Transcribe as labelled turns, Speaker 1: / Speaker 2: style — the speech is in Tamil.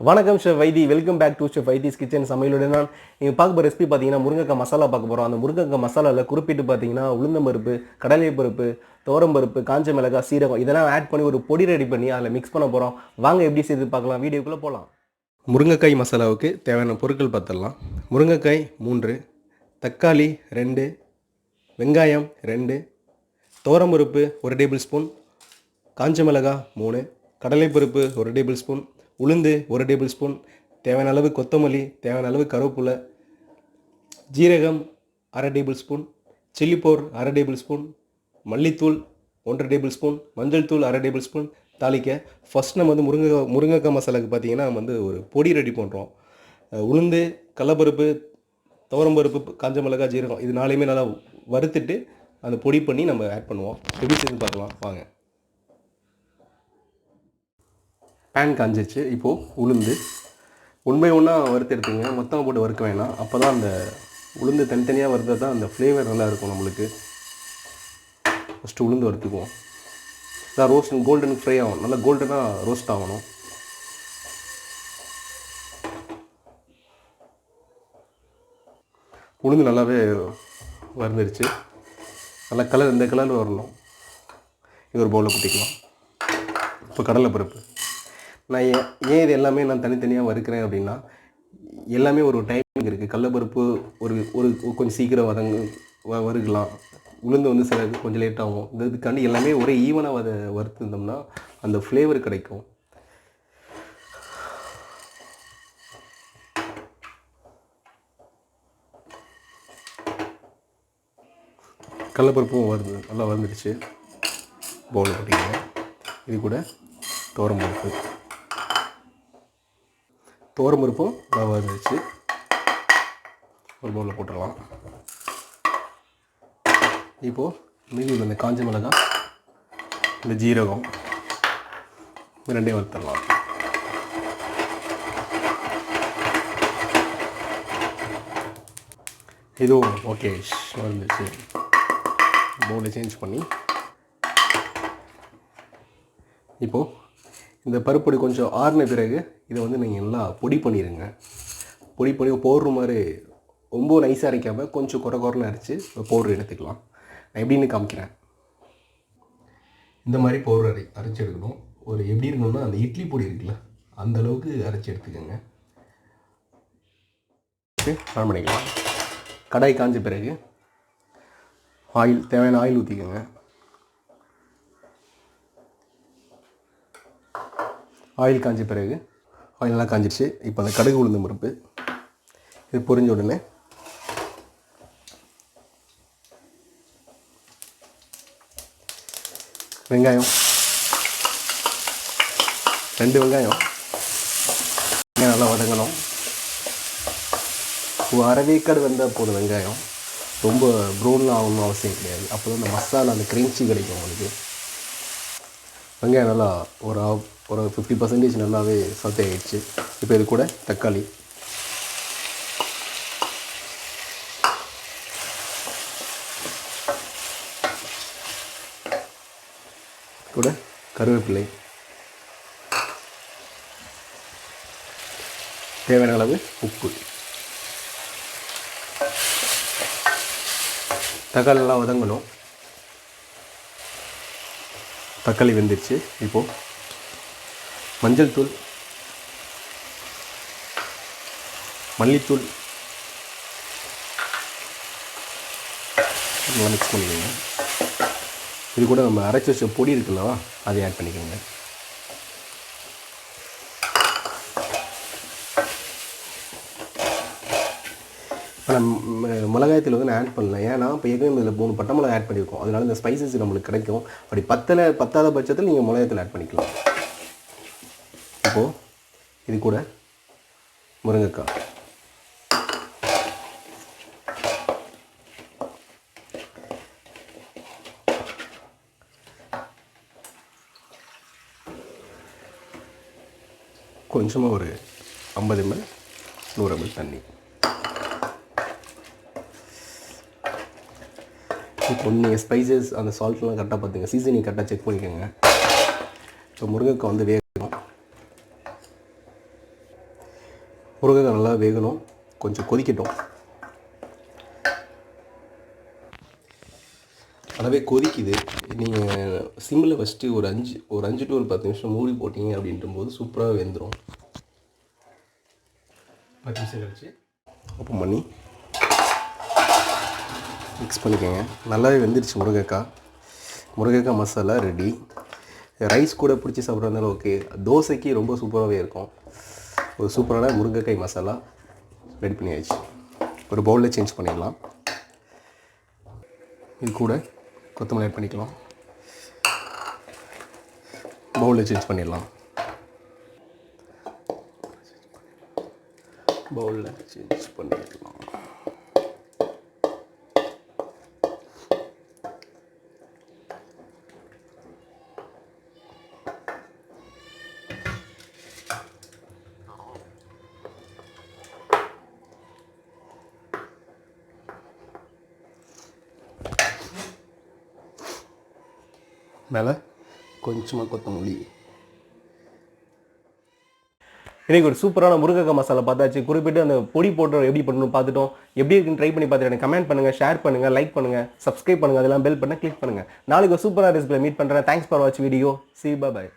Speaker 1: வணக்கம் chef Vaithi, welcome back to chef Vaithi's kitchen. சமையலுடன் நான் நீங்கள் பார்க்க போகிற ரெசிபி பார்த்தீங்கன்னா முருங்கைக்காய் மசாலா பார்க்க போகிறோம். அந்த முருங்கைக்காய் மசாலாவில் குறிப்பிட்டு பார்த்தீங்கன்னா உளுந்தம்பருப்பு, கடலை பருப்பு, துவரம்பருப்பு, காஞ்ச மிளகாய், சீரகம் இதெல்லாம் ஆட் பண்ணி ஒரு பொடி ரெடி பண்ணி அதில் மிக்ஸ் பண்ண போகிறோம். வாங்க எப்படி செய்து பார்க்கலாம், வீடியோக்குள்ளே போகலாம். முருங்கைக்காய் மசாலாவுக்கு தேவையான பொருட்கள் பார்த்துடலாம். முருங்கைக்காய் 3, தக்காளி 2, வெங்காயம் 2, துவரம்பருப்பு 1 டேபிள் ஸ்பூன், காஞ்ச மிளகாய் 3, கடலைப்பருப்பு 1 டேபிள் ஸ்பூன், உளுந்து 1 டேபிள் ஸ்பூன், தேவையான அளவு கொத்தமல்லி, தேவையான அளவு கருவேப்பிலை, ஜீரகம் 1/2 table spoon, chilli powder 1/2 table spoon, மல்லித்தூள் 1 டேபிள் ஸ்பூன், மஞ்சள் தூள் 1/2 டேபிள் ஸ்பூன். தாளிக்க ஃபஸ்ட் நம்ம வந்து முருங்கைக்காய் மசாலாவுக்கு பார்த்திங்கன்னா நம்ம வந்து ஒரு பொடி ரெடி பண்ணுறோம். உளுந்து, கடலைப்பருப்பு, துவரம்பருப்பு, காஞ்ச மிளகாய், ஜீரகம் இது நாளையுமே நல்லா வறுத்துட்டு அந்த பொடி பண்ணி நம்ம ஆட் பண்ணுவோம். எப்படி செய்து பார்க்கலாம் வாங்க. பேன் காஞ்சிச்சு. இப்போது உளுந்து 1 பை 1 வறுத்து எடுத்துங்க. மொத்தமாக போட்டு வறுக்க வேணாம். அப்போ தான் அந்த உளுந்து தனித்தனியாக வறுத்தா தான் அந்த ஃப்ளேவர் நல்லா இருக்கும் நம்மளுக்கு. ஃபஸ்ட்டு உளுந்து வறுத்துக்குவோம். இதான் ரோஸ்ட் கோல்டன் ஃப்ரை ஆகும், நல்லா கோல்டனாக ரோஸ்ட் ஆகணும். உளுந்து நல்லாவே வறுந்துருச்சு. நல்லா கலர் இந்த கலரில் வரணும். இது ஒரு பவுலில் ஊற்றிக்கலாம். இப்போ கடலைப்பருப்பு நான் ஏன் இது எல்லாமே நான் தனித்தனியாக வறுக்கிறேன் அப்படின்னா, எல்லாமே ஒரு டைமிங் இருக்குது. கடலைப்பருப்பு ஒரு கொஞ்சம் சீக்கிரம் வறுக்கலாம். உளுந்து வந்து சில கொஞ்சம் லேட் ஆகும். இதுக்காண்டி எல்லாமே ஒரே ஈவனாக வறுத்துருந்தோம்னா அந்த ஃப்ளேவர் கிடைக்கும். கடலைப்பருப்பும் நல்லா வறுந்துடுச்சு. பவுல் போட்டிங்க. இது கூட துவரம்பருப்பும் நல்லா வறுந்துடுச்சு. ஒரு பவுலில் போட்டுடலாம். இப்போது மீதி இந்த காஞ்ச மிளகாய், இந்த ஜீரகம் ரெண்டையும் வறுத்துடலாம். இதுவும் ஓகே வந்துச்சு. பவுலை சேஞ்ச் பண்ணி இப்போது இந்த பருப்பொடி கொஞ்சம் ஆறின பிறகு இதை வந்து நீங்கள் நல்லா பொடி பண்ணிடுங்க. பொடி பண்ணி பவுட்ரு மாதிரி ரொம்ப நைஸாக அரைக்காமல் கொஞ்சம் குறைன்னு அரைச்சி பவுட்ரு எடுத்துக்கலாம். நான் எப்படின்னு காமிக்கிறேன். இந்த மாதிரி பவுட்ரு அரைச்சி எடுக்கணும். ஒரு எப்படி இருக்கணும்னா அந்த இட்லி பொடி இருக்குல்ல அந்த அளவுக்கு அரைச்சி எடுத்துக்கோங்க. ஆன் பண்ணிக்கலாம். கடாய் காஞ்ச பிறகு தேவையான ஆயில் ஊற்றிக்கோங்க. ஆயில் காஞ்ச பிறகு ஆயில் நல்லா காஞ்சிடுச்சு. இப்போ அந்த கடுகு உளுந்து பருப்பு இது பொரிஞ்ச உடனே வெங்காயம் 2 வெங்காயம் நல்லா வதங்கணும். அரவேக்காடு வந்தால் போதும். வெங்காயம் ரொம்ப ப்ரௌன்லாம் ஆகணும்னு அவசியம் கிடையாது. அப்போ தான் அந்த மசாலா அந்த கிரன்ச்சி கிடைக்கும் உங்களுக்கு. வெங்காயம் நல்லா ஒரு 50% நல்லாவே சத்தே ஆகிடுச்சு. இப்போ இது கூட தக்காளி, கூட கருவேப்பிலை, தேவையான அளவு உப்பு. தக்காளி நல்லா வதங்கணும். தக்காளி வெந்துடுச்சு. இப்போது மஞ்சள் தூள், மல்லித்தூள் நல்லா மிக்ஸ் பண்ணிக்கோங்க. இது கூட நம்ம அரைச்சி வச்ச பொடி இருக்குல்லவா அதை ஆட் பண்ணிக்கோங்க. இப்போ மிளகாயத்தில் வந்து நான் ஆட் பண்ணல. ஏன்னா இப்போ ஏற்கனவே இதில் 3 பட்டை மிளகாய் ஆட் பண்ணியிருக்கோம். அதனால இந்த ஸ்பைசஸ் நம்மளுக்கு கிடைக்கும். அப்படி பத்தாத பட்சத்தில் நீங்கள் மிளகாயத்தில் ஆட் பண்ணிக்கலாம். இப்போது இது கூட முருங்கைக்காய், கொஞ்சமாக ஒரு 50 ml 100 ml தண்ணி. இப்போ நீங்கள் ஸ்பைசஸ் அந்த சால்ட்லாம் கரெக்டாக பார்த்துங்க. சீசனிங் கரெக்டாக செக் பண்ணிக்கோங்க. இப்போ முருங்கைக்காய் வந்து வேகணும். முருங்கைக்காய் நல்லா வேகணும், கொஞ்சம் கொதிக்கட்டும். நல்லாவே கொதிக்குது. நீங்கள் சிம்மில் வச்சுட்டு ஒரு 5 to 10 நிமிஷம் மூடி போட்டிங்க அப்படின்ட்டும்போது சூப்பராக வெந்துடும். 10 நிமிஷம் கழிச்சு ஓப்பன் பண்ணி மிக்ஸ் பண்ணிக்கோங்க. நல்லாவே வெந்துடுச்சு முருங்கைக்காய் மசாலா ரெடி. ரைஸ் கூட பிடிச்சி சாப்பிட்றதுனால ஓகே, தோசைக்கு ரொம்ப சூப்பராகவே இருக்கும். ஒரு சூப்பரான முருங்கைக்காய் மசாலா ரெடி பண்ணியாச்சு. ஒரு பவுலில் சேஞ்ச் பண்ணிடலாம். இது கூட கொத்தமல்லி ஆட் பண்ணிக்கலாம். பவுலில் சேஞ்ச் பண்ணிடலாம். மேலே கொஞ்சமாக கொத்தமல்லி. இன்றைக்கி ஒரு சூப்பரான முருங்கைக்காய் மசாலா பார்த்தாச்சு. குறிப்பிட்டு அந்த பொடி போட்டு எப்படி பண்ணணும் பார்த்துட்டோம். எப்படி இருக்குன்னு ட்ரை பண்ணி பார்த்துட்டு எனக்கு கமெண்ட் பண்ணுங்கள், ஷேர் பண்ணுங்கள், லைக் பண்ணுங்கள், சப்ஸ்கிரைப் பண்ணுங்கள், அதெல்லாம் பெல் பண்ண கிளிக் பண்ணுங்கள். நாளைக்கு ஒரு சூப்பரான ரெசிபியில் மீட் பண்ணுறேன். Thanks for watch video. See you, bye bye.